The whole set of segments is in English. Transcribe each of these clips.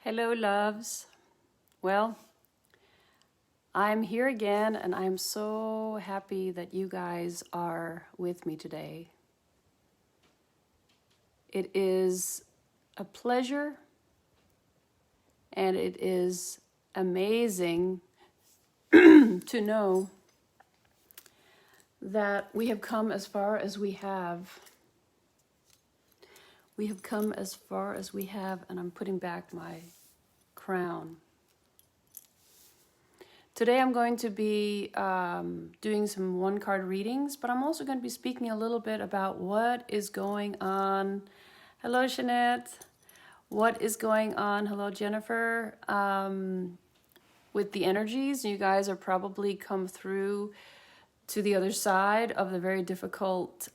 Hello, loves. Well, I'm here again, and I'm so happy that you guys are with me today. It is a pleasure, and it is amazing to know that we have come as far as we have. We have come as far as we have, and I'm putting back my crown. Today I'm going to be doing some one-card readings, but I'm also going to be speaking a little bit about what is going on. Hello, Jeanette. What is going on? Hello, Jennifer. With the energies, you guys are probably come through to the other side of the very difficult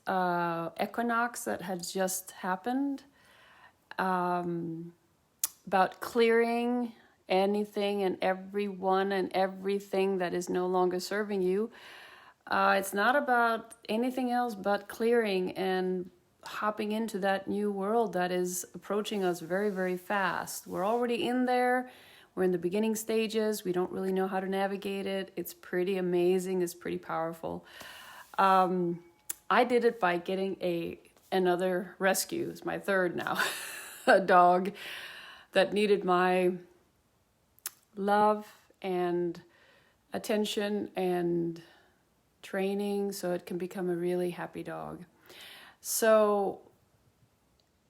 equinox that had just happened. About clearing anything and everyone and everything that is no longer serving you. It's not about anything else but clearing and hopping into that new world that is approaching us very, very fast. We're already in there. We're in the beginning stages. We don't really know how to navigate it. It's pretty amazing. It's pretty powerful. I did it by getting another rescue. It's my third now. A dog that needed my love and attention and training so it can become a really happy dog. So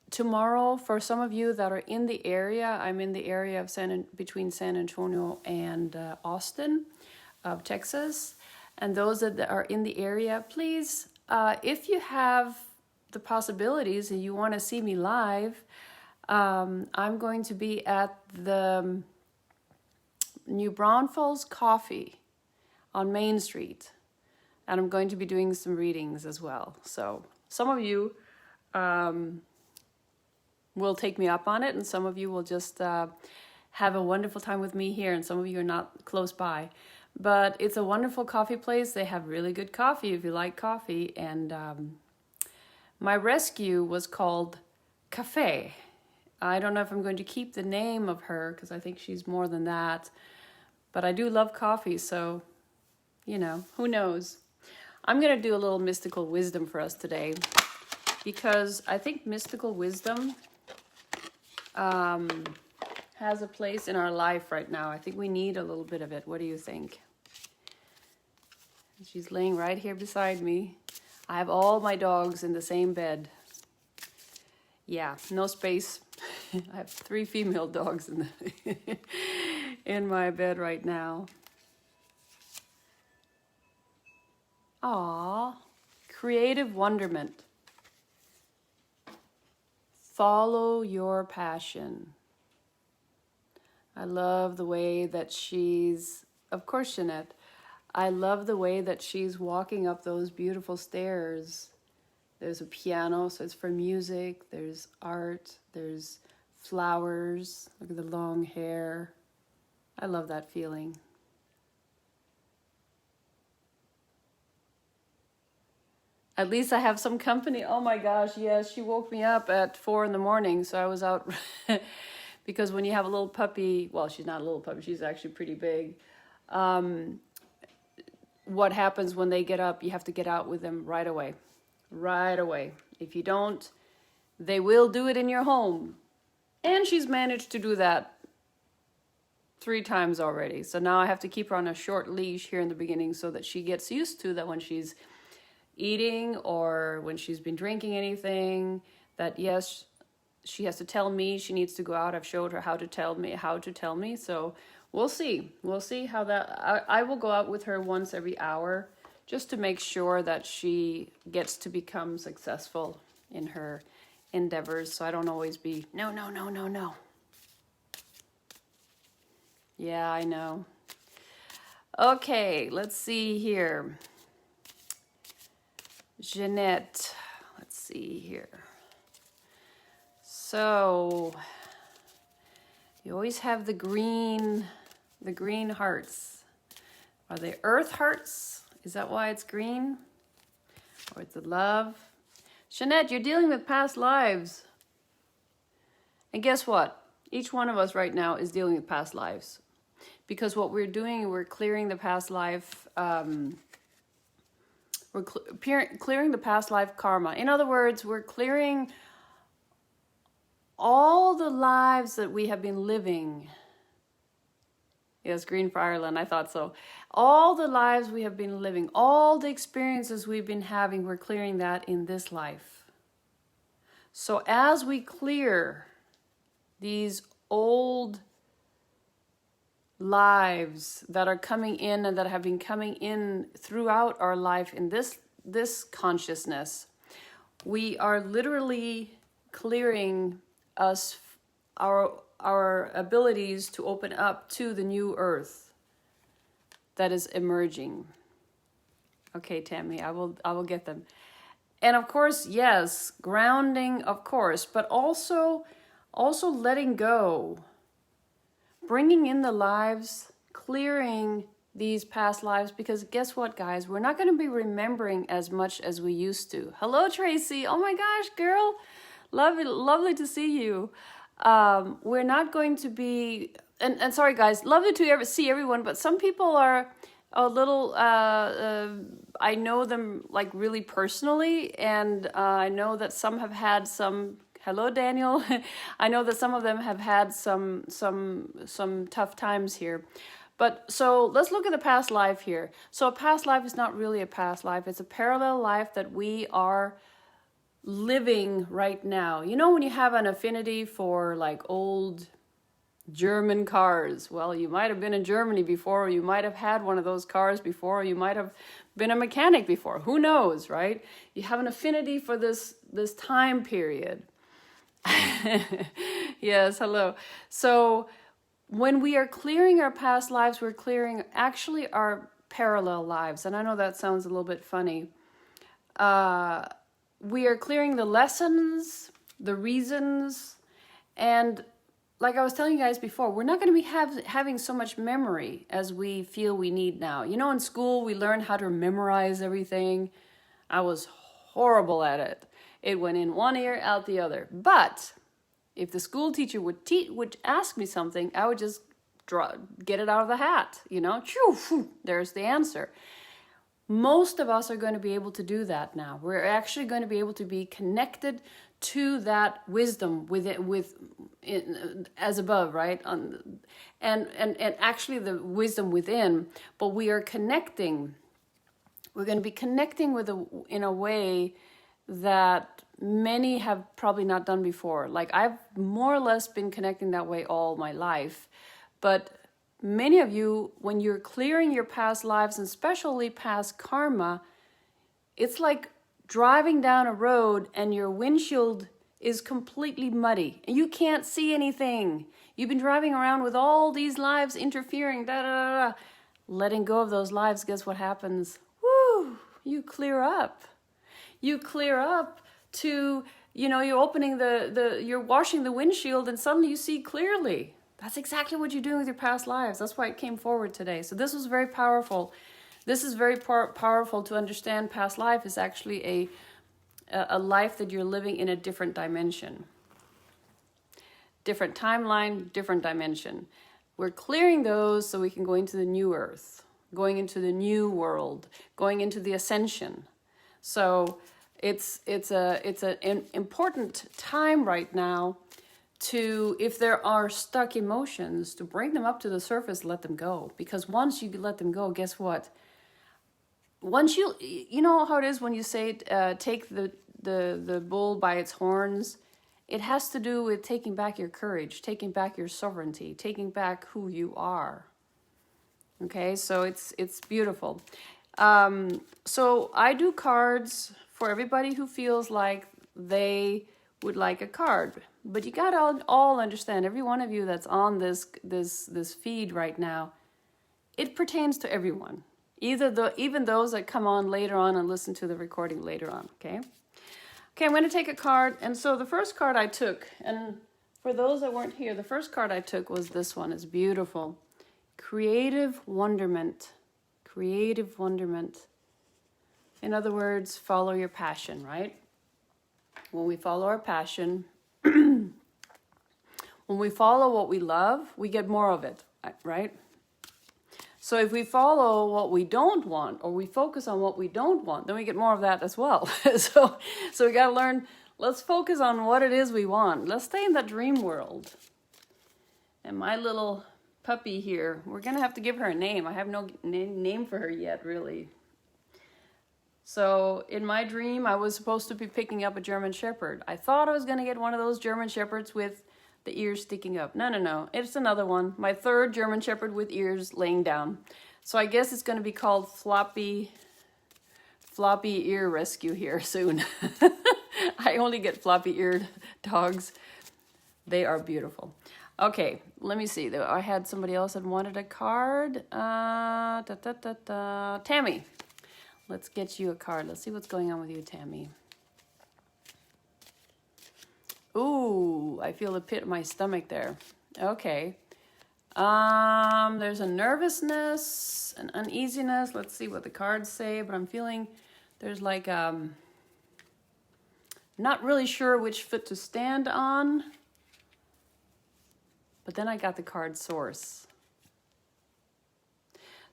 tomorrow, for some of you that are in the area, I'm in the area of between San Antonio and Austin of Texas. And those that are in the area, please, if you have the possibilities and you want to see me live, I'm going to be at the New Braunfels Coffee on Main Street, and I'm going to be doing some readings as well. So some of you will take me up on it, and some of you will just have a wonderful time with me here, and some of you are not close by. But it's a wonderful coffee place. They have really good coffee if you like coffee, and my rescue was called Cafe. I don't know if I'm going to keep the name of her because I think she's more than that. But I do love coffee, so, you know, who knows? I'm going to do a little mystical wisdom for us today because I think mystical wisdom has a place in our life right now. I think we need a little bit of it. What do you think? She's laying right here beside me. I have all my dogs in the same bed. Yeah, no space. I have 3 female dogs in my bed right now. Aww, creative wonderment. Follow your passion. I love the way that she's, of course, Jeanette, I love the way that she's walking up those beautiful stairs. There's a piano, so it's for music. There's art. There's flowers. Look at the long hair. I love that feeling. At least I have some company. Oh my gosh, yes, she woke me up at 4 a.m, so I was out because when you have a little puppy, well, she's not a little puppy, she's actually pretty big. What happens when they get up, you have to get out with them right away. Right away. If you don't, they will do it in your home. And she's managed to do that 3 times already. So now I have to keep her on a short leash here in the beginning so that she gets used to that when she's eating or when she's been drinking anything, that yes, she has to tell me she needs to go out. I've showed her how to tell me. So we'll see. We'll see how that, I will go out with her once every hour just to make sure that she gets to become successful in her endeavors. So I don't always be, no. Yeah, I know. Okay, let's see here. Jeanette, let's see here. So you always have the green hearts. Are they earth hearts? Is that why it's green? Or it's the love? Jeanette, you're dealing with past lives. And guess what? Each one of us right now is dealing with past lives. Because what we're doing, we're clearing the past life, clearing the past life karma. In other words, we're clearing all the lives that we have been living. Yes, green for Ireland, I thought so. All the lives we have been living, all the experiences we've been having, we're clearing that in this life. So as we clear these old lives that are coming in and that have been coming in throughout our life in this consciousness, we are literally clearing our abilities to open up to the new earth that is emerging. Okay, Tammy, I will get them. And of course, yes, grounding, of course, but also letting go, bringing in the lives, clearing these past lives, because guess what, guys? We're not going to be remembering as much as we used to. Hello, Tracy. Oh my gosh, girl. Lovely to see you. We're not going to be, and sorry, guys, lovely to see everyone, but some people are a little, I know them like really personally, and I know that some have had some. Hello, Daniel. I know that some of them have had some tough times here. But so let's look at the past life here. So a past life is not really a past life. It's a parallel life that we are living right now. You know, when you have an affinity for like old German cars, well, you might have been in Germany before, or you might have had one of those cars before, or you might have been a mechanic before. Who knows, right? You have an affinity for this time period. Yes, hello. So when we are clearing our past lives, we're clearing actually our parallel lives. And I know that sounds a little bit funny. We are clearing the lessons, the reasons, and like I was telling you guys before, we're not going to be having so much memory as we feel we need now. You know, in school, we learn how to memorize everything. I was horrible at it. It went in one ear, out the other. But if the school teacher would ask me something, I would just get it out of the hat. You know, there's the answer. Most of us are going to be able to do that now. We're actually going to be able to be connected to that wisdom as above, right? And actually the wisdom within. But we are connecting. We're going to be connecting in a way that many have probably not done before. Like I've more or less been connecting that way all my life. But many of you, when you're clearing your past lives and especially past karma, it's like driving down a road and your windshield is completely muddy and you can't see anything. You've been driving around with all these lives interfering, letting go of those lives. Guess what happens? Woo! You clear up. You clear up to, you know, you're opening you're washing the windshield and suddenly you see clearly. That's exactly what you're doing with your past lives. That's why it came forward today. So this was very powerful. This is very powerful to understand. Past life is actually a life that you're living in a different dimension. Different timeline, different dimension. We're clearing those so we can go into the new earth, going into the new world, going into the ascension. So it's an important time right now to, if there are stuck emotions, to bring them up to the surface, let them go. Because once you let them go, guess what? Once you know how it is when you say take the bull by its horns. It has to do with taking back your courage, taking back your sovereignty, taking back who you are. Okay, so it's beautiful. So I do cards for everybody who feels like they would like a card. But you gotta all understand, every one of you that's on this feed right now, it pertains to everyone. Even those that come on later on and listen to the recording later on, okay? Okay, I'm going to take a card. And so the first card I took, and for those that weren't here, the first card I took was this one. It's beautiful. Creative wonderment. Creative wonderment. In other words, follow your passion, right? When we follow our passion, when we follow what we love, we get more of it, right? So if we follow what we don't want, or we focus on what we don't want, then we get more of that as well. So we got to learn, let's focus on what it is we want. Let's stay in that dream world. And my little puppy here, we're going to have to give her a name. I have no name for her yet, really. So in my dream, I was supposed to be picking up a German Shepherd. I thought I was going to get one of those German Shepherds with the ears sticking up. No. It's another one. My third German Shepherd with ears laying down. So I guess it's going to be called Floppy Ear Rescue here soon. I only get floppy-eared dogs. They are beautiful. Okay, let me see. I had somebody else that wanted a card. Tammy. Let's get you a card. Let's see what's going on with you, Tammy. Ooh, I feel the pit of my stomach there. Okay. There's a nervousness, an uneasiness. Let's see what the cards say, but I'm feeling there's like, not really sure which foot to stand on. But then I got the card Source.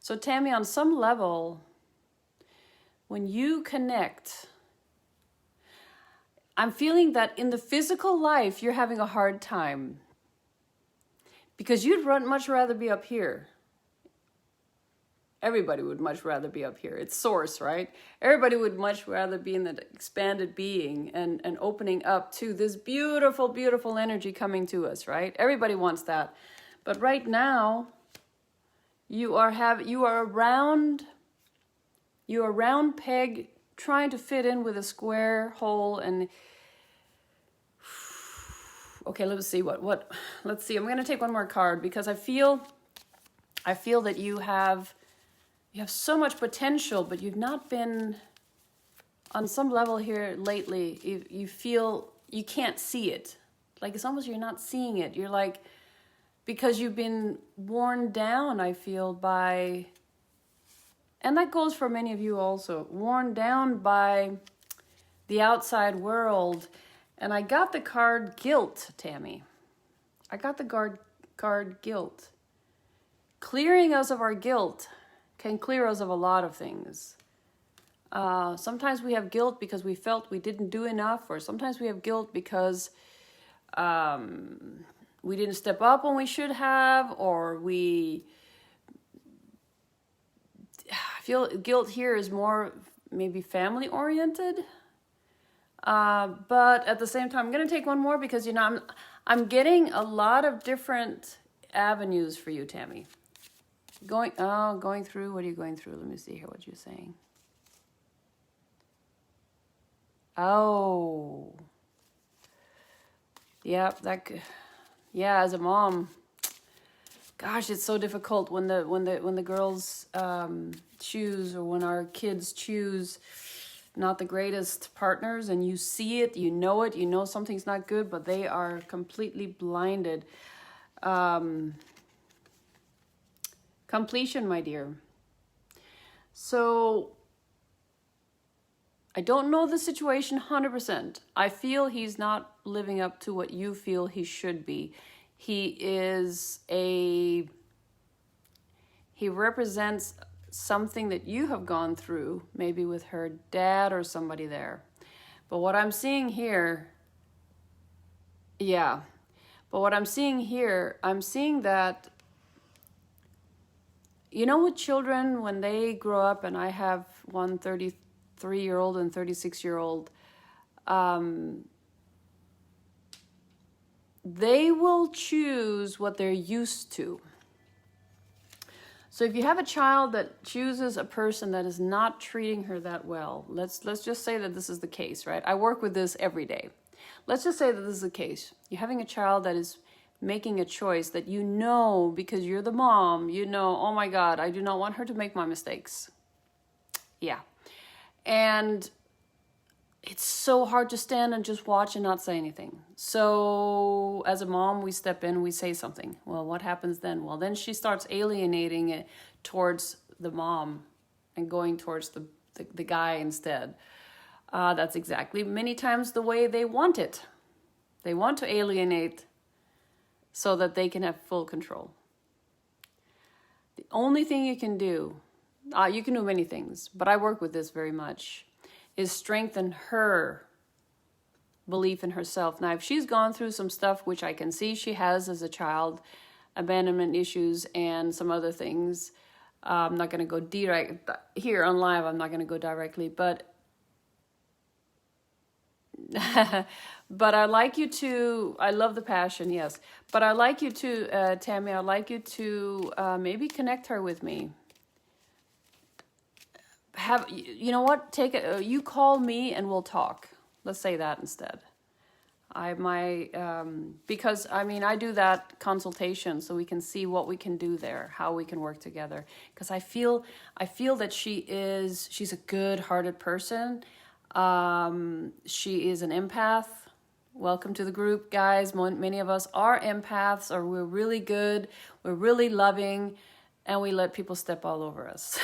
So Tammy, on some level, when you connect, I'm feeling that in the physical life, you're having a hard time. Because you'd much rather be up here. Everybody would much rather be up here. It's Source, right? Everybody would much rather be in the expanded being and opening up to this beautiful, beautiful energy coming to us, right? Everybody wants that. But right now, you are a round peg trying to fit in with a square hole. And okay, let's see let's see. I'm going to take one more card because I feel that you have so much potential, but you've not been on some level here lately. You feel you can't see it. Like it's almost you're not seeing it. You're like, because you've been worn down, I feel, by, and that goes for many of you also, worn down by the outside world. And I got the card Guilt, Tammy. I got the card Guilt. Clearing us of our guilt can clear us of a lot of things. Sometimes we have guilt because we felt we didn't do enough, or sometimes we have guilt because we didn't step up when we should have, or I feel guilt here is more maybe family oriented. But at the same time, I'm going to take one more because, I'm getting a lot of different avenues for you, Tammy. Going through, what are you going through? Let me see here what you're saying. Oh. Yeah, as a mom, gosh, it's so difficult when the girls choose, or when our kids choose not the greatest partners, and you see it, you know something's not good, but they are completely blinded. Completion, my dear. So I don't know the situation 100%. I feel he's not living up to what you feel he should be. He represents something that you have gone through, maybe with her dad or somebody there. But what I'm seeing here, I'm seeing that, with children, when they grow up, and I have one 33-year-old and 36-year-old, they will choose what they're used to. So if you have a child that chooses a person that is not treating her that well, let's just say that this is the case, right? I work with this every day. Let's just say that this is the case. You're having a child that is making a choice that because you're the mom, oh my God, I do not want her to make my mistakes. Yeah. And it's so hard to stand and just watch and not say anything. So as a mom, we step in, we say something. Well, what happens then? Well, then she starts alienating it towards the mom and going towards the guy instead. That's exactly many times the way they want it. They want to alienate so that they can have full control. The only thing you can do, you can do many things, but I work with this very much, is strengthen her belief in herself. Now, if she's gone through some stuff, which I can see she has as a child, abandonment issues and some other things, I'm not going to go direct here on live. I'm not going to go directly, but but I'd like you to, I love the passion, yes, but I'd like you to, Tammy, I'd like you to maybe connect her with me. You know what, take it, you call me and we'll talk. Let's say that instead. Because I mean, I do that consultation so we can see what we can do there, how we can work together. Because I feel that she's a good-hearted person. She is an empath. Welcome to the group, guys. Many of us are empaths, or we're really good, we're really loving, and we let people step all over us.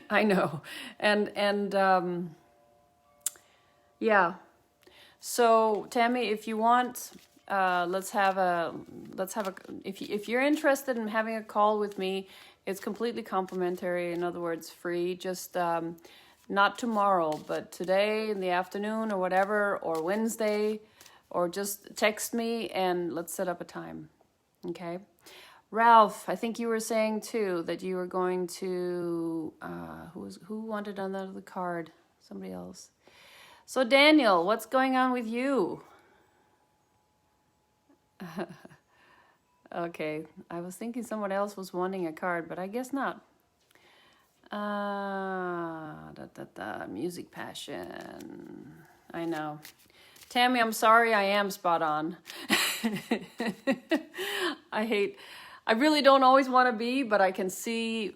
I know. And yeah. So Tammy, if you want, if you're interested in having a call with me, it's completely complimentary. In other words, free. Just not tomorrow, but today in the afternoon or whatever, or Wednesday, or just text me and let's set up a time. Okay. Ralph, I think you were saying too that you were going to, who wanted another card? Somebody else. So Daniel, what's going on with you? Okay, I was thinking someone else was wanting a card, but I guess not. Music passion. I know. Tammy, I'm sorry, I am spot on. I really don't always want to be, but I can see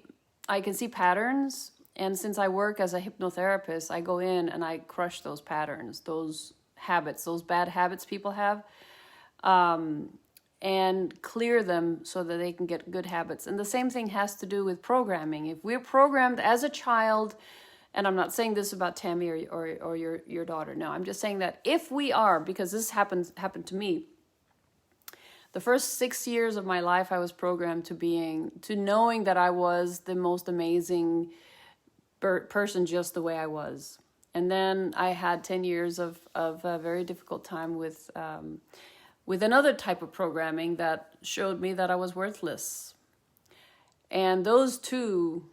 patterns. And since I work as a hypnotherapist, I go in and I crush those patterns, those habits, those bad habits people have, and clear them so that they can get good habits. And the same thing has to do with programming. If we're programmed as a child, and I'm not saying this about Tammy or your daughter, no, I'm just saying that if we are, because this happened to me, the first 6 years of my life, I was programmed to knowing that I was the most amazing person just the way I was. And then I had 10 years of a very difficult time with another type of programming that showed me that I was worthless. And those two,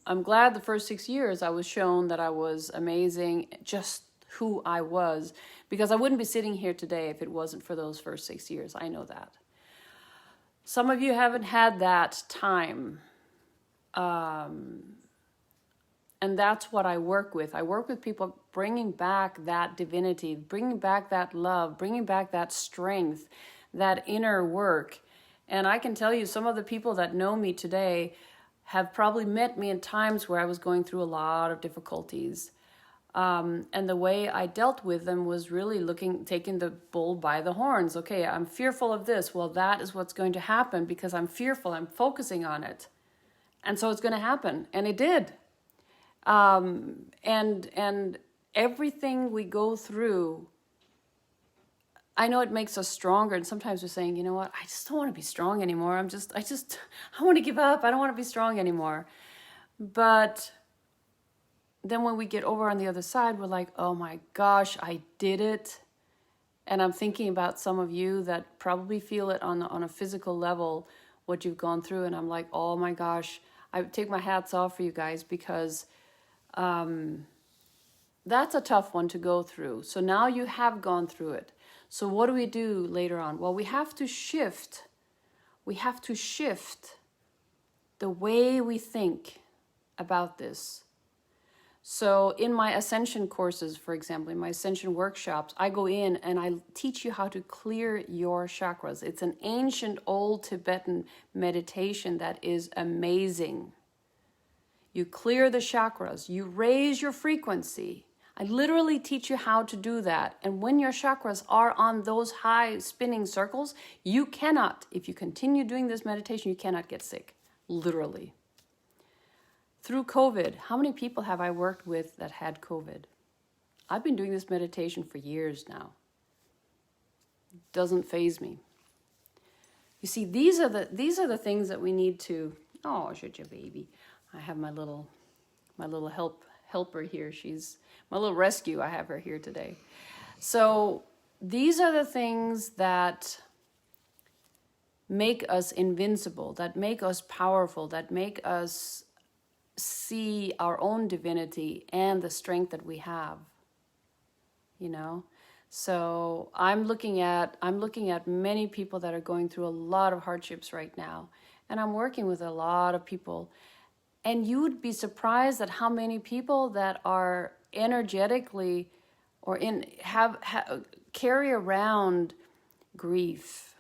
I'm glad the first 6 years I was shown that I was amazing, just who I was, because I wouldn't be sitting here today if it wasn't for those first 6 years. I know that. Some of you haven't had that time. And that's what I work with. I work with people bringing back that divinity, bringing back that love, bringing back that strength, that inner work. And I can tell you, some of the people that know me today have probably met me in times where I was going through a lot of difficulties. And the way I dealt with them was really taking the bull by the horns. Okay, I'm fearful of this. Well, that is what's going to happen because I'm fearful. I'm focusing on it. And so it's going to happen. And it did. And everything we go through, I know it makes us stronger. And sometimes we're saying, you know what, I just don't want to be strong anymore. I want to give up. I don't want to be strong anymore. But then when we get over on the other side, we're like, oh my gosh, I did it. And I'm thinking about some of you that probably feel it on a physical level, what you've gone through. And I'm like, oh my gosh, I take my hats off for you guys, because that's a tough one to go through. So now you have gone through it. So what do we do later on? Well, we have to shift. We have to shift the way we think about this. So in my ascension courses, for example, in my ascension workshops, I go in and I teach you how to clear your chakras. It's an ancient old Tibetan meditation that is amazing. You clear the chakras, you raise your frequency. I literally teach you how to do that. And when your chakras are on those high spinning circles, you cannot, if you continue doing this meditation, you cannot get sick, literally. Through COVID, how many people have I worked with that had COVID? I've been doing this meditation for years now. Doesn't faze me. You see, these are the things that we need to. Oh, should you, baby? I have my little helper here. She's my little rescue. I have her here today. So these are the things that make us invincible, that make us powerful, that make us see our own divinity and the strength that we have. You know? So I'm looking at many people that are going through a lot of hardships right now, and I'm working with a lot of people, and you would be surprised at how many people that are energetically or carry around grief,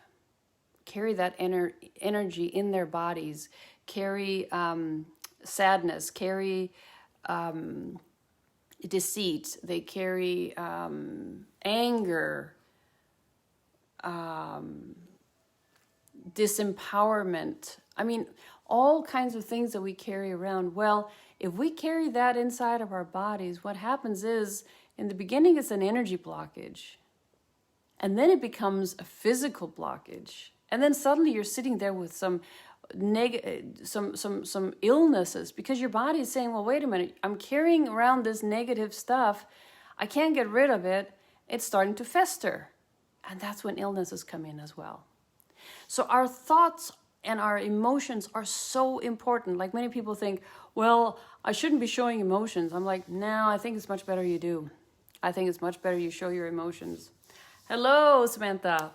carry that energy in their bodies, carry sadness, carry deceit, they carry anger, disempowerment. I mean, all kinds of things that we carry around. Well, if we carry that inside of our bodies, what happens is, in the beginning, it's an energy blockage. And then it becomes a physical blockage. And then suddenly you're sitting there with some illnesses, because your body is saying, well, wait a minute, I'm carrying around this negative stuff. I can't get rid of it. It's starting to fester. And that's when illnesses come in as well. So our thoughts and our emotions are so important. Like, many people think, well, I shouldn't be showing emotions. I'm like, no, I think it's much better you do. I think it's much better you show your emotions. Hello, Samantha.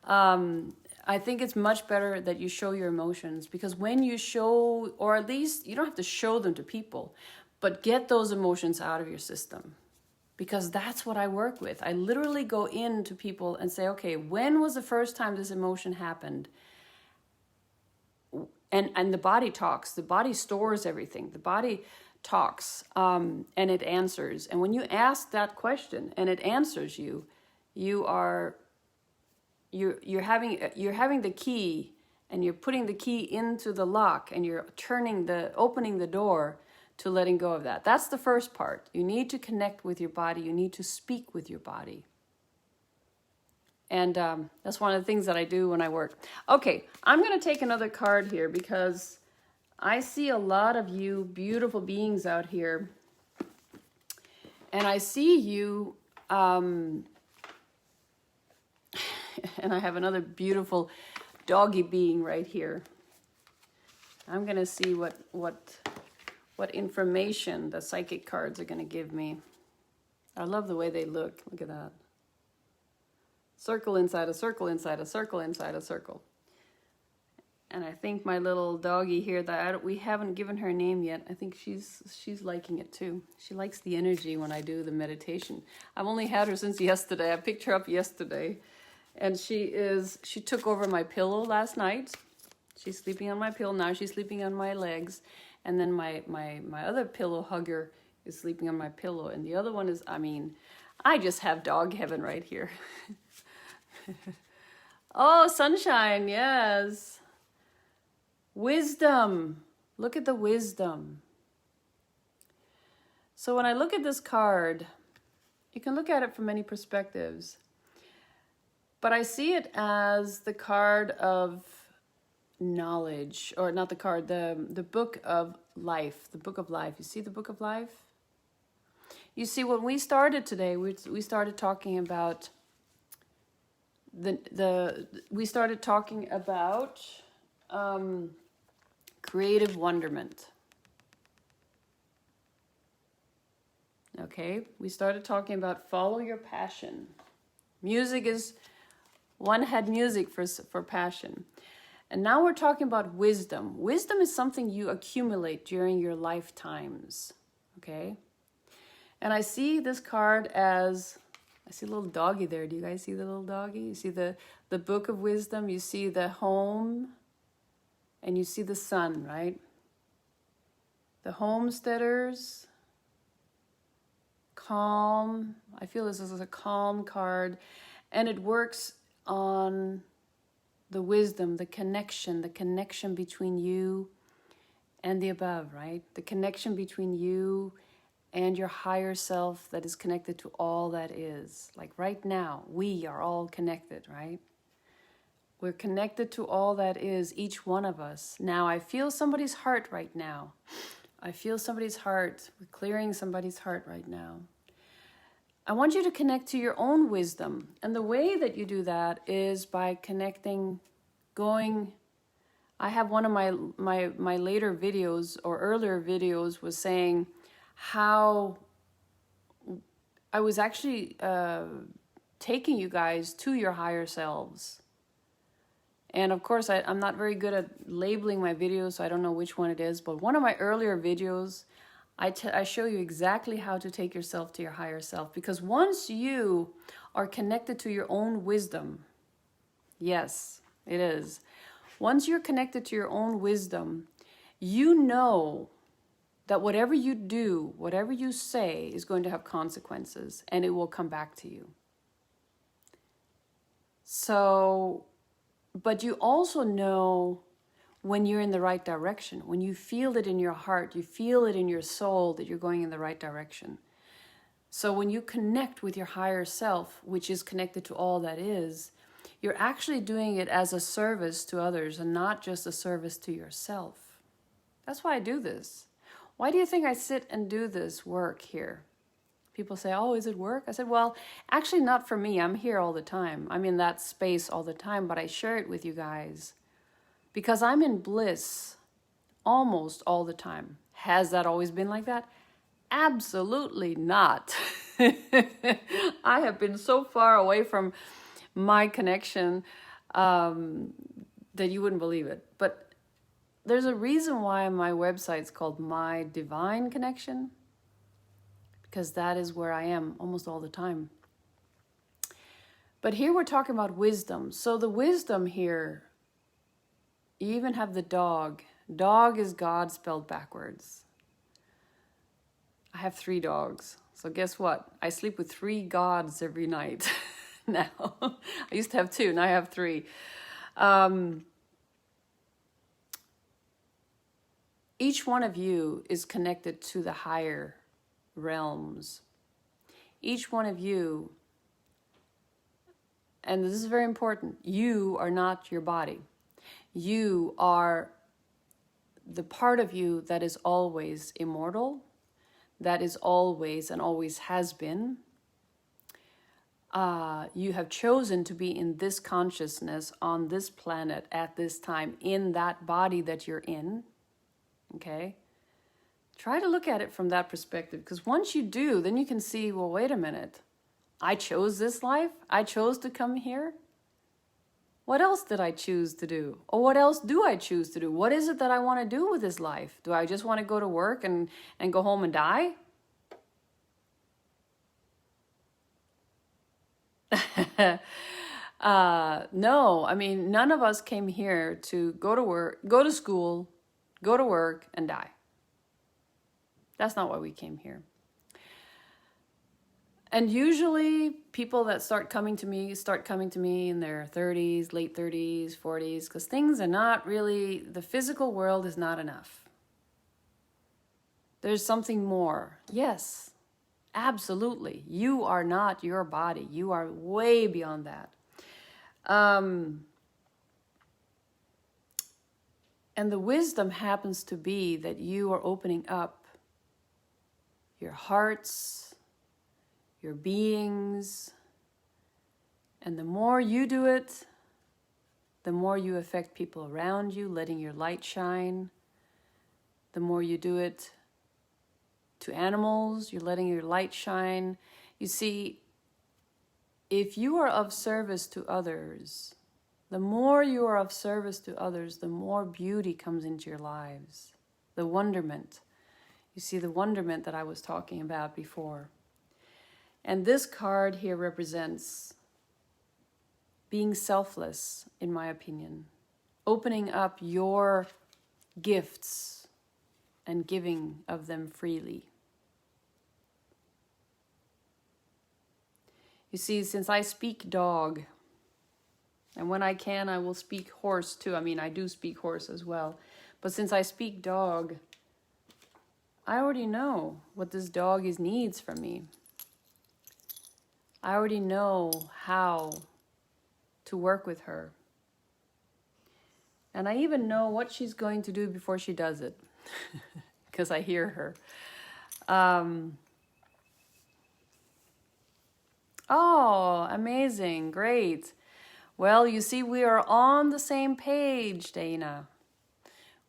I think it's much better that you show your emotions, because when you show, or at least you don't have to show them to people, but get those emotions out of your system, because that's what I work with. I literally go into people and say, okay, when was the first time this emotion happened? And the body talks. The body stores everything. The body talks, and it answers. And when you ask that question and it answers you, you're having the key, and you're putting the key into the lock, and you're opening the door to letting go of that. That's the first part. You need to connect with your body. You need to speak with your body. And that's one of the things that I do when I work. Okay, I'm going to take another card here, because I see a lot of you beautiful beings out here. And I see you, and I have another beautiful doggy being right here. I'm going to see what information the psychic cards are going to give me. I love the way they look. Look at that. Circle inside a circle inside a circle inside a circle. And I think my little doggy here, we haven't given her a name yet. I think she's liking it too. She likes the energy when I do the meditation. I've only had her since yesterday. I picked her up yesterday. And she took over my pillow last night. She's sleeping on my pillow. Now she's sleeping on my legs. And then my other pillow hugger is sleeping on my pillow. And the other one is, I just have dog heaven right here. Oh, sunshine, yes. Wisdom. Look at the wisdom. So when I look at this card, you can look at it from many perspectives. But I see it as the card of knowledge, or not the card, the book of life. The book of life. You see the book of life? You see, when we started today, we started talking about creative wonderment. Okay, we started talking about follow your passion. One had music for passion. And now we're talking about wisdom. Wisdom is something you accumulate during your lifetimes. Okay? And I see this card as, I see a little doggy there. Do you guys see the little doggy? You see the book of wisdom. You see the home. And you see the sun, right? The homesteaders. Calm. I feel this is a calm card. And it works on the wisdom, the connection between you and the above, right? The connection between you and your higher self that is connected to all that is. Like right now, we are all connected, right? We're connected to all that is, each one of us. Now, I feel somebody's heart right now. I feel somebody's heart. We're clearing somebody's heart right now. I want you to connect to your own wisdom. And the way that you do that is by connecting, I have one of my later videos or earlier videos was saying how I was actually taking you guys to your higher selves. And of course, I'm not very good at labeling my videos, so I don't know which one it is. But one of my earlier videos, I show you exactly how to take yourself to your higher self. Because once you are connected to your own wisdom, yes, it is. Once you're connected to your own wisdom, you know that whatever you do, whatever you say is going to have consequences, and it will come back to you. So, but you also know when you're in the right direction, when you feel it in your heart, you feel it in your soul that you're going in the right direction. So when you connect with your higher self, which is connected to all that is, you're actually doing it as a service to others and not just a service to yourself. That's why I do this. Why do you think I sit and do this work here? People say, oh, is it work? I said, well, actually not for me. I'm here all the time. I'm in that space all the time, but I share it with you guys because I'm in bliss almost all the time. Has that always been like that? Absolutely not. I have been so far away from my connection that you wouldn't believe it. But there's a reason why my website's called My Divine Connection, because that is where I am almost all the time. But here we're talking about wisdom. So the wisdom here, you even have the dog. Dog is God spelled backwards. I have 3 dogs. So guess what? I sleep with 3 gods every night now. I used to have 2, now I have 3. Each one of you is connected to the higher realms. Each one of you, and this is very important, you are not your body. You are the part of you that is always immortal, that is always and always has been. You have chosen to be in this consciousness on this planet at this time, in that body that you're in. Okay? Try to look at it from that perspective, because once you do, then you can see, well, wait a minute. I chose this life. I chose to come here. What else did I choose to do? Or what else do I choose to do? What is it that I want to do with this life? Do I just want to go to work and go home and die? No, I mean, none of us came here to go to work, go to school, go to work, and die. That's not why we came here. And usually people that start coming to me in their 30s, late 30s, 40s, because things are not really, the physical world is not enough. There's something more. Yes, absolutely. You are not your body. You are way beyond that. And the wisdom happens to be that you are opening up your hearts, your beings, and the more you do it, the more you affect people around you, letting your light shine. The more you do it to animals, you're letting your light shine. You see, if you are of service to others, the more you are of service to others, the more beauty comes into your lives. The wonderment. You see the wonderment that I was talking about before. And this card here represents being selfless, in my opinion. Opening up your gifts and giving of them freely. You see, since I speak dog, and when I can, I will speak horse too. I mean, I do speak horse as well. But since I speak dog, I already know what this dog needs from me. I already know how to work with her. And I even know what she's going to do before she does it, because I hear her. Oh, amazing. Great. Well, you see, we are on the same page, Dana.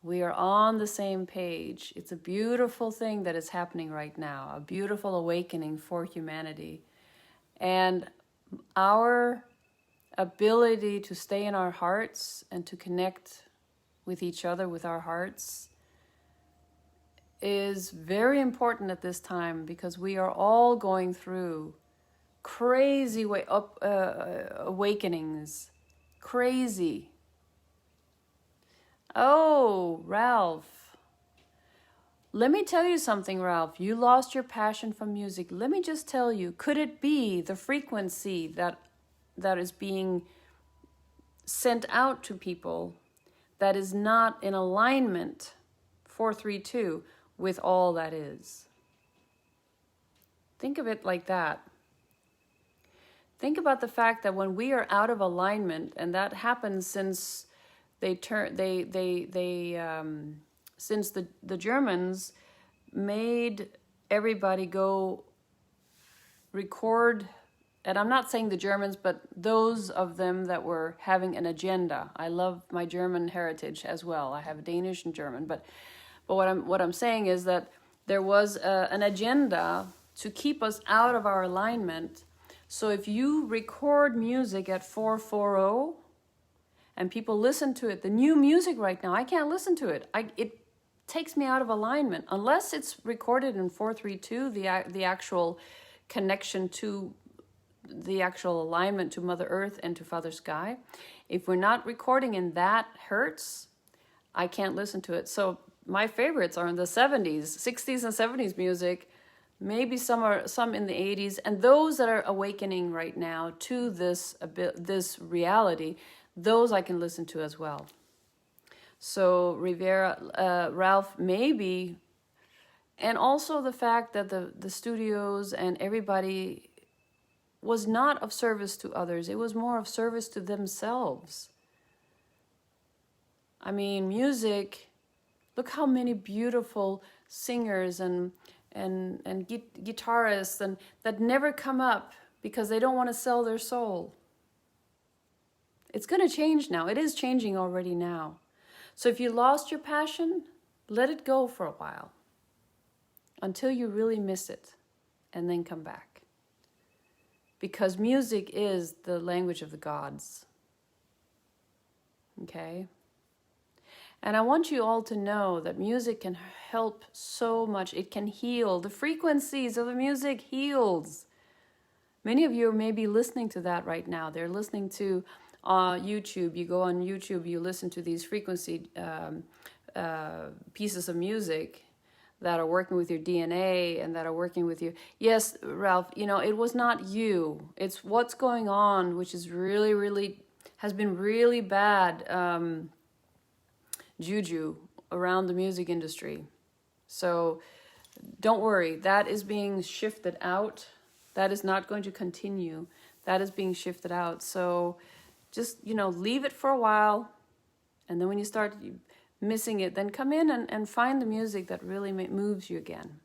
We are on the same page. It's a beautiful thing that is happening right now, a beautiful awakening for humanity. And our ability to stay in our hearts and to connect with each other with our hearts is very important at this time, because we are all going through crazy awakenings. Crazy. Oh, Ralph. Let me tell you something, Ralph. You lost your passion for music. Let me just tell you, could it be the frequency that is being sent out to people that is not in alignment, 432, with all that is? Think of it like that. Think about the fact that when we are out of alignment, and that happens since since the Germans made everybody go record, and I'm not saying the Germans, but those of them that were having an agenda. I love my German heritage as well. I have Danish and German, but what I'm saying is that there was an agenda to keep us out of our alignment. So if you record music at 440 and people listen to it, the new music right now, I can't listen to it. It takes me out of alignment. Unless it's recorded in 432, the actual connection to the actual alignment to Mother Earth and to Father Sky. If we're not recording in that hertz, I can't listen to it. So my favorites are in the 70s, 60s and 70s music. Maybe some in the 80s, and those that are awakening right now to this reality, those I can listen to as well. So Rivera, Ralph, maybe, and also the fact that the studios and everybody was not of service to others. It was more of service to themselves. I mean, music, look how many beautiful singers and guitarists and that never come up because they don't want to sell their soul. It's going to change now. It is changing already now. So if you lost your passion, let it go for a while until you really miss it, and then come back. Because music is the language of the gods. Okay? And I want you all to know that music can help so much. It can heal. The frequencies of the music heals. Many of you may be listening to that right now. They're listening to YouTube. You go on YouTube, you listen to these frequency pieces of music that are working with your DNA and that are working with you. Yes, Ralph, it was not you. It's what's going on, which is really, really, has been really bad juju around the music industry. So don't worry, that is being shifted out. That is not going to continue. That is being shifted out. So just, leave it for a while. And then when you start missing it, then come in and find the music that really moves you again.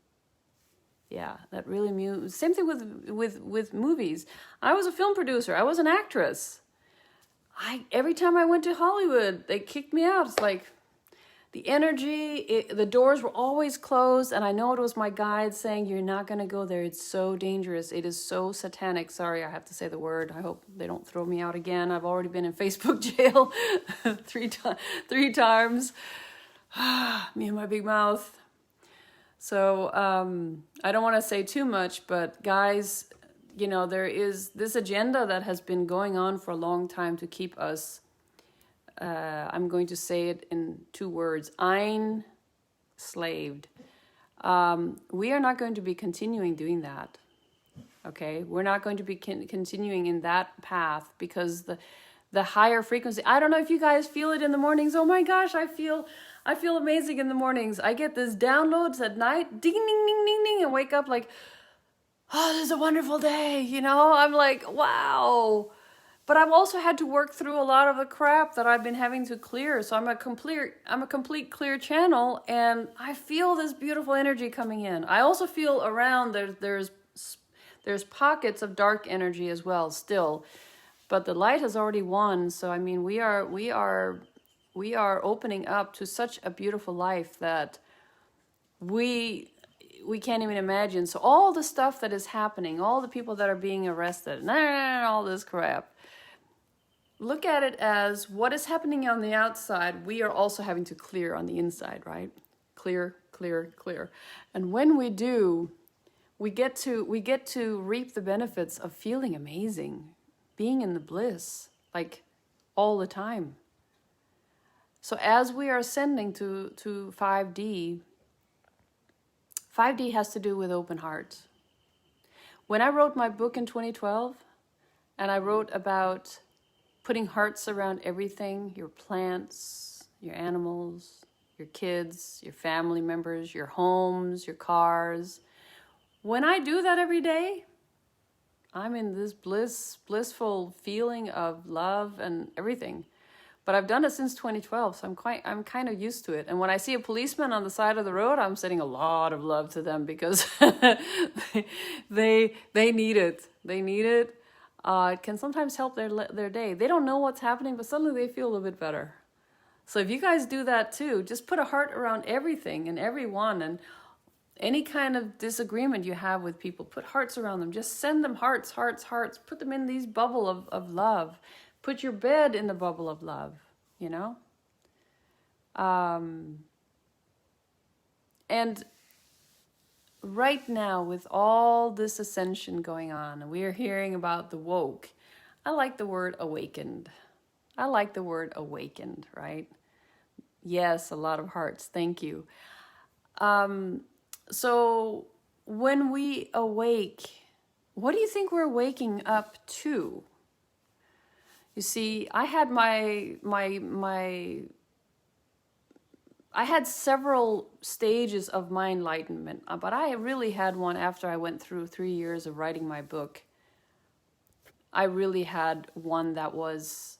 Yeah, that really moves. Same thing with movies. I was a film producer. I was an actress. Every time I went to Hollywood, they kicked me out. It's like, the energy, the doors were always closed, and I know it was my guide saying, you're not going to go there. It's so dangerous. It is so satanic. Sorry, I have to say the word. I hope they don't throw me out again. I've already been in Facebook jail three times. Me and my big mouth. So I don't want to say too much, but guys, there is this agenda that has been going on for a long time to keep us I'm going to say it in 2 words, slaved. We are not going to be continuing doing that. Okay, we're not going to be continuing in that path, because the higher frequency. I don't know if you guys feel it in the mornings. Oh my gosh, I feel amazing in the mornings. I get this downloads at night, ding ding ding ding ding, and wake up like, oh, this is a wonderful day. I'm like, wow. But I've also had to work through a lot of the crap that I've been having to clear. So I'm a complete clear channel, and I feel this beautiful energy coming in. I also feel around there's pockets of dark energy as well still. But the light has already won. So I mean, we are opening up to such a beautiful life that we can't even imagine. So all the stuff that is happening, all the people that are being arrested, all this crap, look at it as what is happening on the outside, we are also having to clear on the inside, right? Clear, clear, clear. And when we do, we get to reap the benefits of feeling amazing, being in the bliss, like all the time. So as we are ascending to 5D, 5D has to do with open heart. When I wrote my book in 2012, and I wrote about putting hearts around everything, your plants, your animals, your kids, your family members, your homes, your cars. When I do that every day, I'm in this blissful feeling of love and everything. But I've done it since 2012, so I'm kind of used to it. And when I see a policeman on the side of the road, I'm sending a lot of love to them because they need it. They need it. It can sometimes help their day. They don't know what's happening, but suddenly they feel a little bit better. So if you guys do that too, just put a heart around everything and everyone, and any kind of disagreement you have with people, put hearts around them. Just send them hearts, hearts, hearts. Put them in these bubble of love. Put your bed in the bubble of love, you know? And right now, with all this ascension going on, and we are hearing about the woke, I like the word awakened. I like the word awakened, right? Yes, a lot of hearts. Thank you. So when we awake, what do you think we're waking up to? You see, I had I had several stages of my enlightenment, but I really had one after I went through 3 years of writing my book. I really had one that was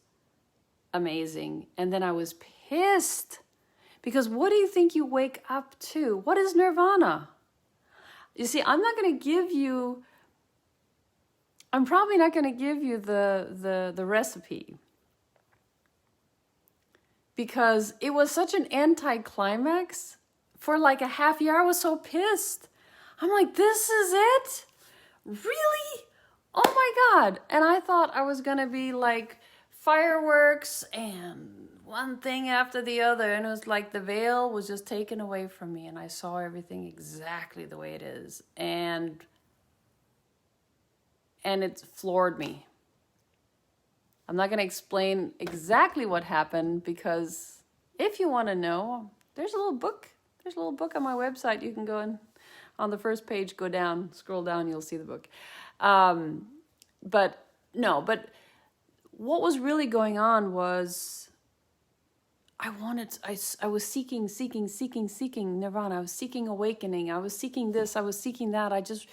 amazing. And then I was pissed because what do you think you wake up to? What is nirvana? You see, I'm probably not going to give you the recipe, because it was such an anticlimax. For like a half year, I was so pissed. I'm like, this is it? Really? Oh my God. And I thought I was going to be like fireworks and one thing after the other. And it was like the veil was just taken away from me, and I saw everything exactly the way it is. And it floored me. I'm not going to explain exactly what happened, because if you want to know, there's a little book. There's a little book on my website. You can go and on the first page, go down, scroll down, you'll see the book. But what was really going on was I was seeking nirvana. I was seeking awakening. I was seeking this. I was seeking that. I just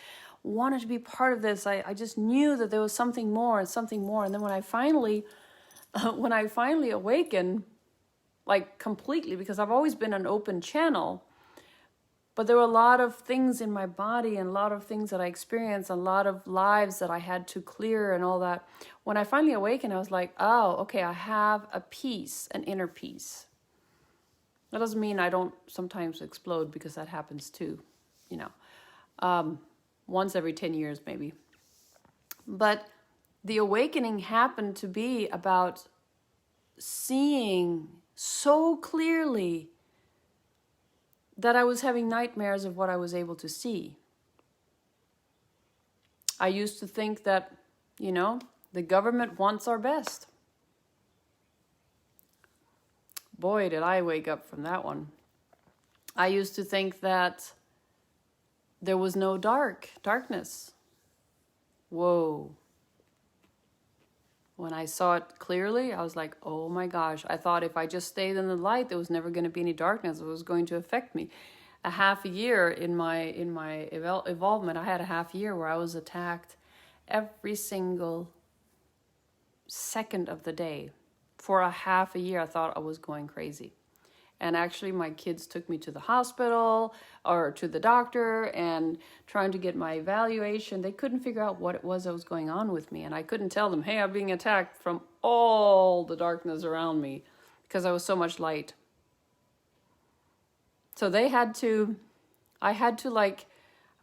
wanted to be part of this. I just knew that there was something more. And then when I finally awakened, like completely, because I've always been an open channel, but there were a lot of things in my body and a lot of things that I experienced, a lot of lives that I had to clear and all that. When I finally awakened, I was like, oh, okay, I have a peace, an inner peace. That doesn't mean I don't sometimes explode, because that happens too, you know. Once every 10 years maybe. But the awakening happened to be about seeing so clearly that I was having nightmares of what I was able to see. I used to think that, you know, the government wants our best. Boy, did I wake up from that one. I used to think that there was no darkness. Whoa. When I saw it clearly, I was like, oh my gosh. I thought if I just stayed in the light, there was never going to be any darkness. It was going to affect me. A half a year in my involvement, I had a half year where I was attacked every single second of the day. For a half a year, I thought I was going crazy. And actually, my kids took me to the hospital or to the doctor and trying to get my evaluation. They couldn't figure out what it was that was going on with me. And I couldn't tell them, hey, I'm being attacked from all the darkness around me because I was so much light. So I had to I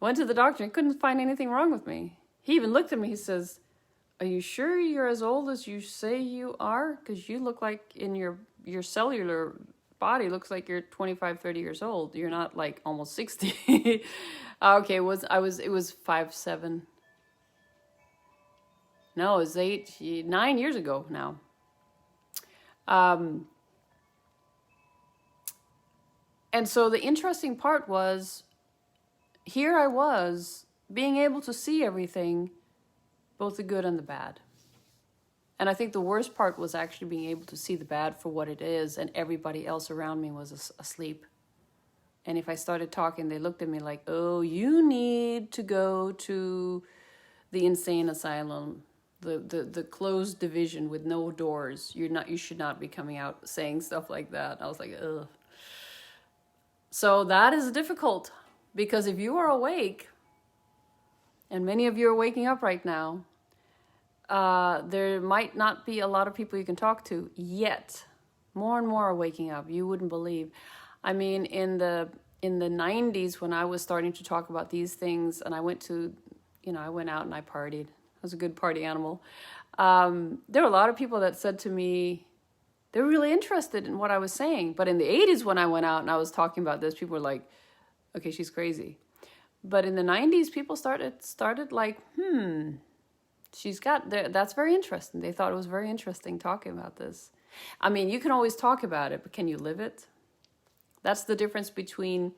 went to the doctor and couldn't find anything wrong with me. He even looked at me, he says, are you sure you're as old as you say you are? Because you look like in your cellular body looks like you're 25, 30 years old. You're not like almost 60. Okay, it was 5'7". No, it was 9 years ago now. And so the interesting part was, here I was being able to see everything, both the good and the bad. And I think the worst part was actually being able to see the bad for what it is, and everybody else around me was asleep. And if I started talking, they looked at me like, oh, you need to go to the insane asylum, the closed division with no doors. You should not be coming out saying stuff like that. I was like, ugh. So that is difficult, because if you are awake, and many of you are waking up right now, there might not be a lot of people you can talk to yet. More and more are waking up. You wouldn't believe. I mean, in the 90s, when I was starting to talk about these things, and I went out and I partied. I was a good party animal. There were a lot of people that said to me, they were really interested in what I was saying. But in the 80s, when I went out and I was talking about this, people were like, okay, she's crazy. But in the 90s, people started like, that's very interesting. They thought it was very interesting talking about this. I mean, you can always talk about it, but can you live it? That's the difference between,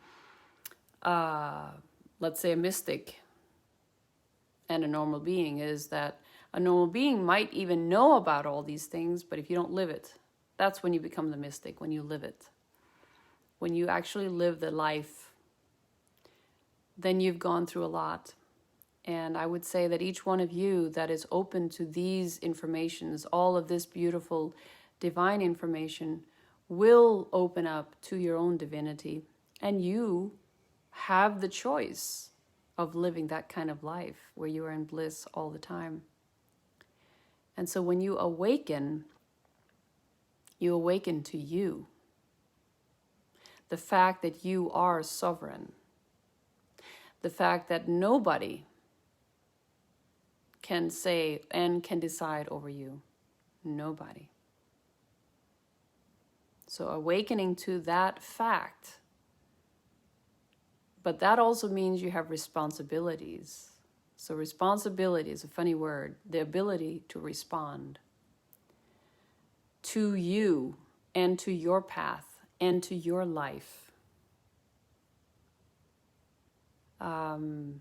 let's say, a mystic and a normal being, is that a normal being might even know about all these things, but if you don't live it, that's when you become the mystic, when you live it. When you actually live the life, then you've gone through a lot. And I would say that each one of you that is open to these informations, all of this beautiful divine information, will open up to your own divinity. And you have the choice of living that kind of life where you are in bliss all the time. And so when you awaken to you. The fact that you are sovereign. The fact that nobody can say and can decide over you. Nobody. So awakening to that fact. But that also means you have responsibilities. So responsibility is a funny word. The ability to respond to you and to your path and to your life. And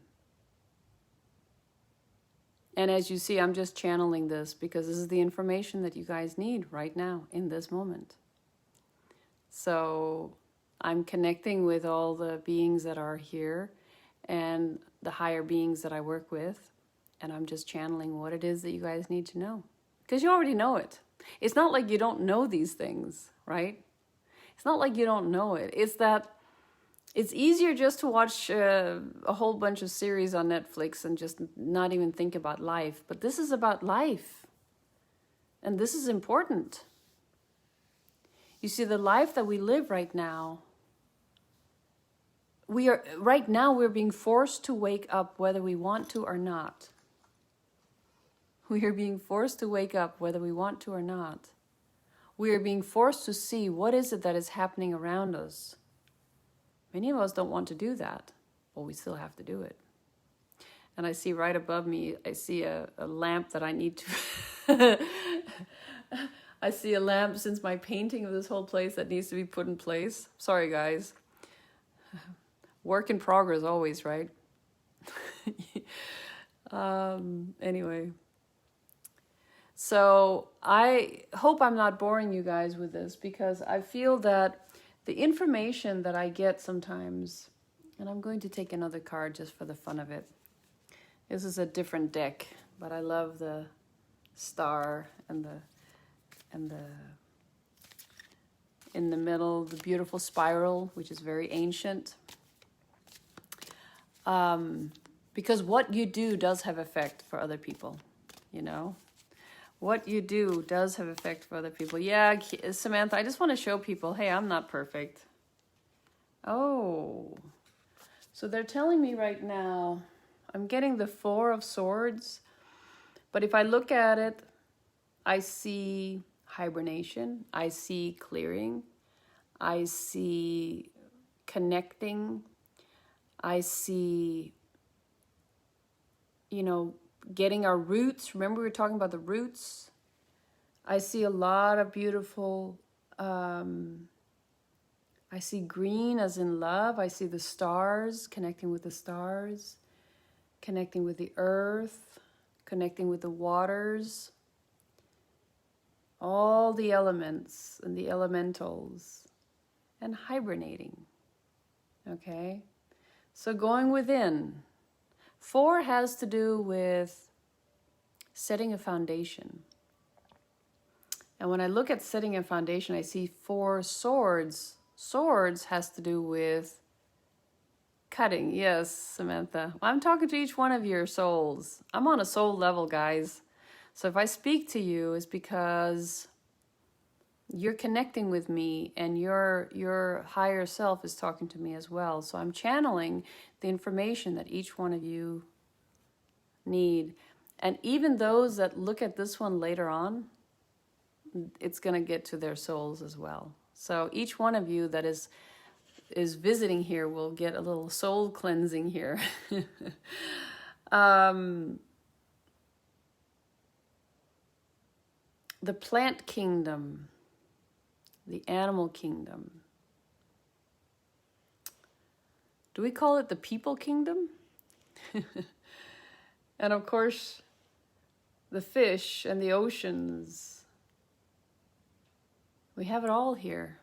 as you see, I'm just channeling this because this is the information that you guys need right now in this moment. So I'm connecting with all the beings that are here and the higher beings that I work with. And I'm just channeling what it is that you guys need to know. Because you already know it. It's not like you don't know these things, right? It's not like you don't know it. It's that it's easier just to watch a whole bunch of series on Netflix and just not even think about life. But this is about life. And this is important. You see, the life that we live right now, we're being forced to wake up whether we want to or not. We are being forced to wake up whether we want to or not. We are being forced to see what is it that is happening around us. Many of us don't want to do that, but we still have to do it. And I see right above me, I see a lamp that I need to... I see a lamp since my painting of this whole place that needs to be put in place. Sorry, guys. Work in progress always, right? Anyway. So I hope I'm not boring you guys with this, because I feel that the information that I get sometimes, and I'm going to take another card just for the fun of it. This is a different deck, but I love the star and the in the middle, the beautiful spiral, which is very ancient. Because what you do does have effect for other people, you know? What you do does have effect for other people. Yeah, Samantha, I just want to show people, hey, I'm not perfect. Oh, so they're telling me right now, I'm getting the Four of Swords, but if I look at it, I see hibernation, I see clearing, I see connecting, I see, you know, getting our roots. Remember we were talking about the roots? I see a lot of beautiful, I see green as in love. I see the stars, connecting with the stars, connecting with the earth, connecting with the waters, all the elements and the elementals, and hibernating. Okay? So going within. 4 has to do with setting a foundation. And when I look at setting a foundation, I see 4 swords. Swords has to do with cutting. Yes, Samantha. I'm talking to each one of your souls. I'm on a soul level, guys. So if I speak to you, it's because you're connecting with me and your higher self is talking to me as well. So I'm channeling the information that each one of you need. And even those that look at this one later on, it's going to get to their souls as well. So each one of you that is visiting here will get a little soul cleansing here. The plant kingdom, the animal kingdom. Do we call it the people kingdom? And of course, the fish and the oceans. We have it all here.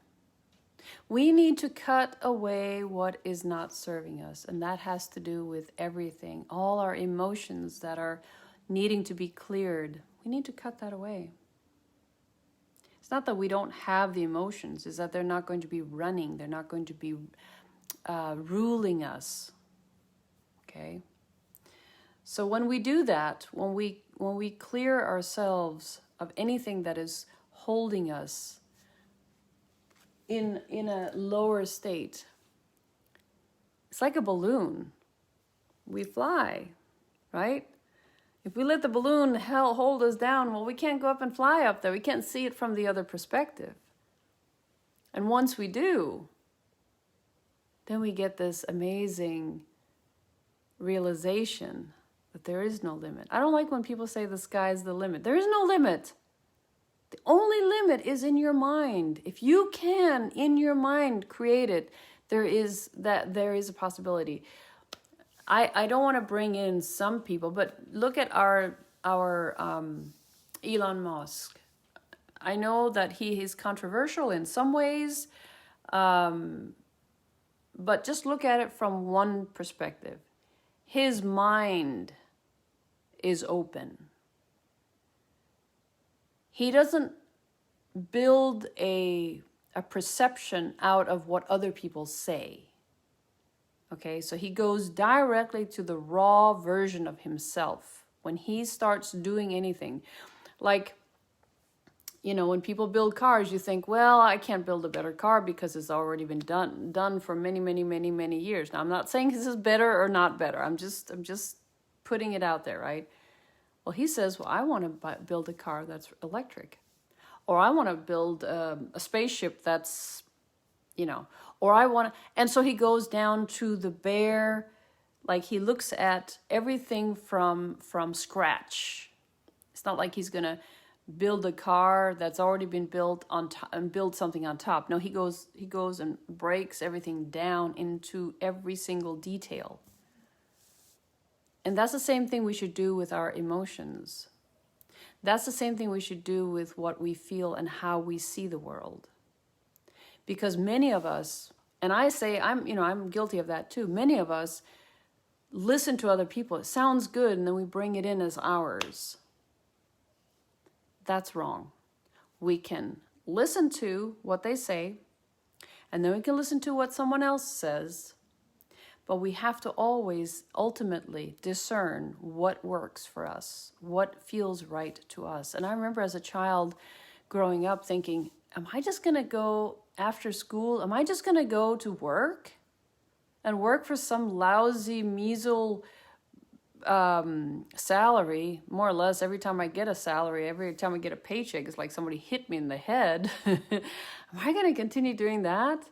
We need to cut away what is not serving us, and that has to do with everything. All our emotions that are needing to be cleared, we need to cut that away. It's not that we don't have the emotions, it's that they're not going to be running, they're not going to be ruling us. Okay? So when we do that, when we clear ourselves of anything that is holding us in a lower state, it's like a balloon. We fly, right? If we let the balloon hold us down, well, we can't go up and fly up there. We can't see it from the other perspective. And once we do, then we get this amazing realization that there is no limit. I don't like when people say the sky's the limit. There is no limit. The only limit is in your mind. If you can, in your mind, create it, there is a possibility. I don't want to bring in some people, but look at our Elon Musk. I know that he is controversial in some ways, but just look at it from one perspective. His mind is open. He doesn't build a perception out of what other people say. Okay, so he goes directly to the raw version of himself when he starts doing anything. Like, you know, when people build cars, you think, well, I can't build a better car because it's already been done for many years. Now, I'm not saying this is better or not better. I'm just putting it out there, right? Well, he says, well, I want to build a car that's electric. Or I want to build a spaceship that's, you know, or I want to, and so he goes down to the bare, like he looks at everything from scratch. It's not like he's going to build a car that's already been built on top and build something on top. No, he goes and breaks everything down into every single detail. And that's the same thing we should do with our emotions. That's the same thing we should do with what we feel and how we see the world. Because many of us, and I say I'm guilty of that too. Many of us listen to other people. It sounds good, and then we bring it in as ours. That's wrong. We can listen to what they say, and then we can listen to what someone else says, but we have to always ultimately discern what works for us, what feels right to us. And I remember as a child growing up thinking, am I just going to go after school? Am I just going to go to work and work for some lousy, measle salary? More or less, every time I get a salary, every time I get a paycheck, it's like somebody hit me in the head. Am I going to continue doing that?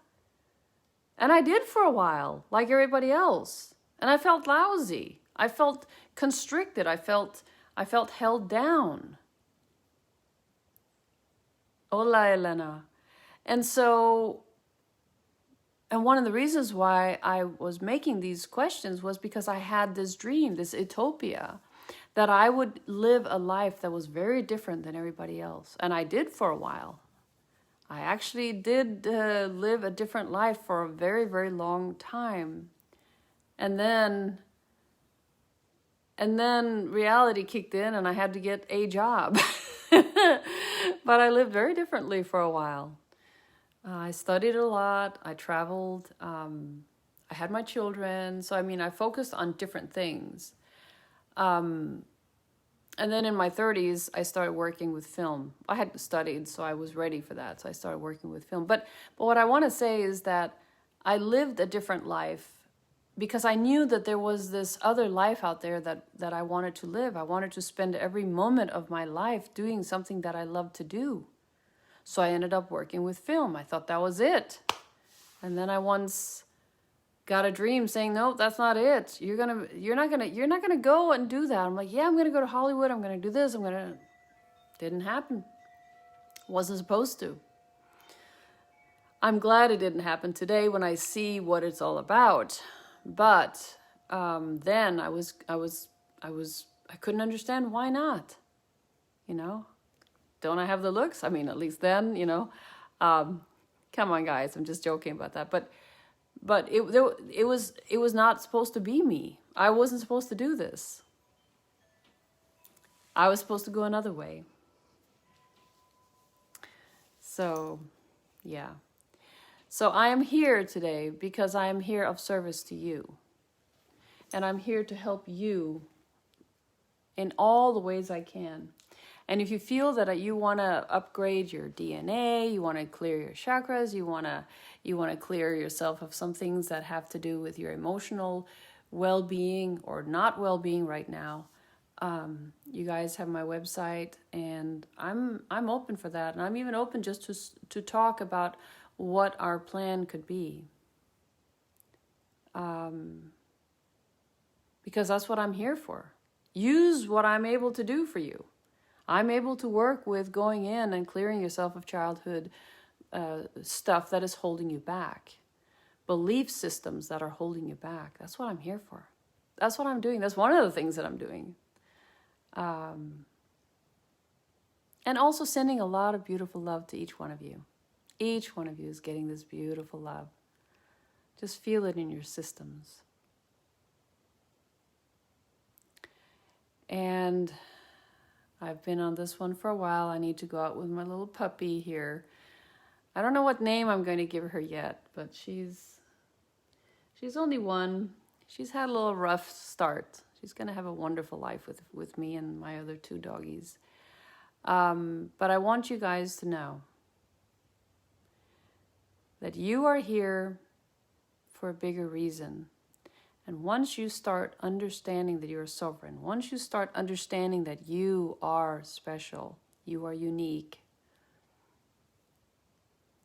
And I did for a while, like everybody else. And I felt lousy. I felt constricted. I felt held down. Hola, Elena. And so, and one of the reasons why I was making these questions was because I had this dream, this utopia, that I would live a life that was very different than everybody else. And I did for a while. I actually did live a different life for a very, very long time. And then reality kicked in and I had to get a job. But I lived very differently for a while. I studied a lot. I traveled. I had my children. So, I mean, I focused on different things. And then in my 30s, I started working with film. I had studied, so I was ready for that. So I started working with film. But what I want to say is that I lived a different life because I knew that there was this other life out there that I wanted to live. I wanted to spend every moment of my life doing something that I loved to do. So I ended up working with film. I thought that was it. And then I once got a dream saying, no, that's not it. You're not gonna go and do that. I'm like, yeah, I'm gonna go to Hollywood. I'm gonna do this. Didn't happen. Wasn't supposed to. I'm glad it didn't happen today when I see what it's all about. But then I couldn't understand why not. You know, don't I have the looks? I mean, at least then, you know. Come on, guys. I'm just joking about that. But it was not supposed to be me. I wasn't supposed to do this. I was supposed to go another way. So, yeah. So I am here today because I am here of service to you. And I'm here to help you in all the ways I can. And if you feel that you want to upgrade your DNA, you want to clear your chakras, you want to clear yourself of some things that have to do with your emotional well-being or not well-being right now, you guys have my website, and I'm open for that, and I'm even open just to talk about what our plan could be, because that's what I'm here for. Use what I'm able to do for you. I'm able to work with going in and clearing yourself of childhood stuff that is holding you back. Belief systems that are holding you back. That's what I'm here for. That's what I'm doing. That's one of the things that I'm doing. And also sending a lot of beautiful love to each one of you. Each one of you is getting this beautiful love. Just feel it in your systems. And I've been on this one for a while. I need to go out with my little puppy here. I don't know what name I'm going to give her yet, but she's only one. She's had a little rough start. She's going to have a wonderful life with me and my other two doggies. But I want you guys to know that you are here for a bigger reason. And once you start understanding that you're sovereign, once you start understanding that you are special, you are unique,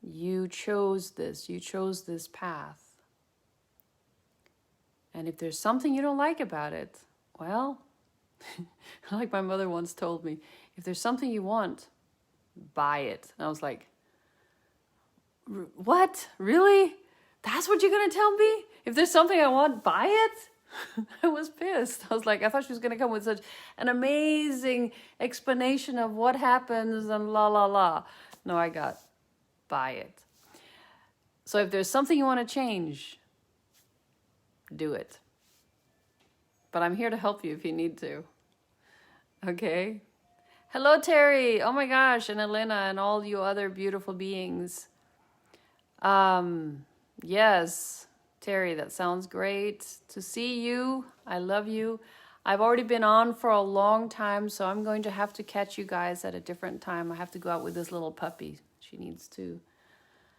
you chose this path. And if there's something you don't like about it, well, like my mother once told me, if there's something you want, buy it. And I was like, what? Really? That's what you're going to tell me? If there's something I want, buy it? I was pissed. I was like, I thought she was going to come with such an amazing explanation of what happens and la, la, la. No, I got, buy it. So if there's something you want to change, do it. But I'm here to help you if you need to. Okay? Hello, Terry. Oh my gosh, and Elena and all you other beautiful beings. Yes, Terry, that sounds great to see you. I love you. I've already been on for a long time, so I'm going to have to catch you guys at a different time. I have to go out with this little puppy. She needs to,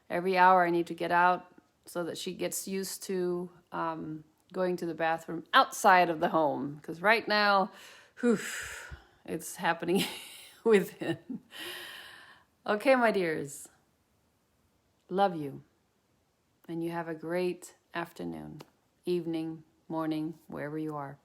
every hour I need to get out so that she gets used to going to the bathroom outside of the home. Because right now, whew, it's happening within. Okay, my dears. Love you. And you have a great afternoon, evening, morning, wherever you are.